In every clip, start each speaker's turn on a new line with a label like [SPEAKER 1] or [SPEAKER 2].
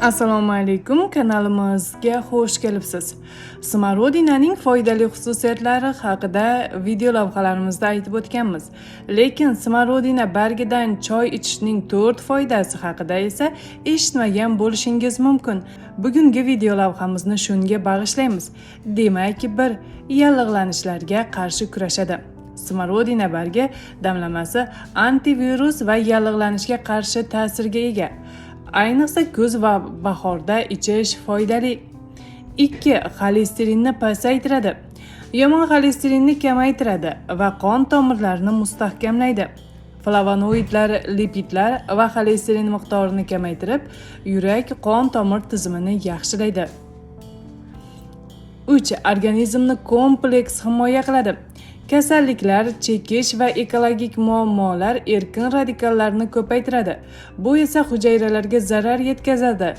[SPEAKER 1] Assalomu alaykum, kanalimizga xush kelibsiz. Smorodinaning foydali xususiyatlari haqida video lavhalarimizda aytib o'tganmiz. Lekin smorodina bargidan choy ichishning 4 foydasi haqida esa eshitmagan bo'lishingiz mumkin. Bugungi video lavhamizni shunga bag'ishlaymiz. Demak, 1. Yallig'lanishlarga qarshi kurashadi. Smorodina bargi damlamasi antivirus va yallig'lanishga qarshi ta'sirga ega. Ayniqsa kuz va bahorda ichish foydali. 2. Xolesterinni pasaytiradi. Yomon xolesterinni kamaytiradi va qon tomirlarini mustahkamlaydi. Flavonoidlar, lipidlar va xolesterin miqdorini kamaytirib, yurak qon tomir tizimini yaxshilaydi. 3. Organizmni kompleks himoya qiladi. Kasalliklar, chekish va ekologik muammolar erkin radikallarni ko'paytiradi. Bu esa hujayralarga zarar yetkazadi.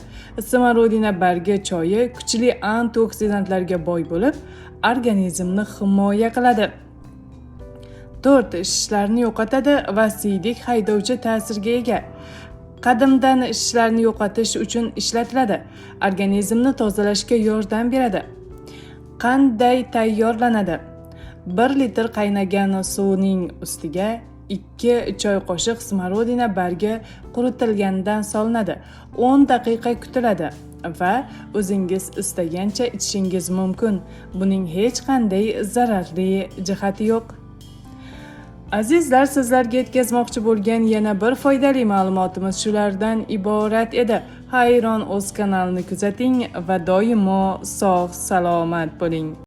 [SPEAKER 1] Smorodina bargi choyi kuchli antioksidantlarga boy bo'lib, organizmni himoya qiladi. 4. Shishlarni yo'qotadi va siydik haydovchi ta'sirga ega. Qadimdan shishlarni yo'qotish uchun ishlatiladi. Organizmni tozalashga yordam beradi. Qanday tayyorlanadi? 1 litr qaynagan suvning ustiga 2 choy qoshiq smorodina bargi quritilgandan solinadi. 10 daqiqa kutiladi va o'zingiz istagancha ichishingiz mumkin. Buning hech qanday zararli jihati yo'q. Azizlar, sizlarga yetkazmoqchi bo'lgan yana bir foydali ma'lumotimiz shulardan iborat edi. Hayron o'z kanalini kuzating va doimo sog' salomat bo'ling.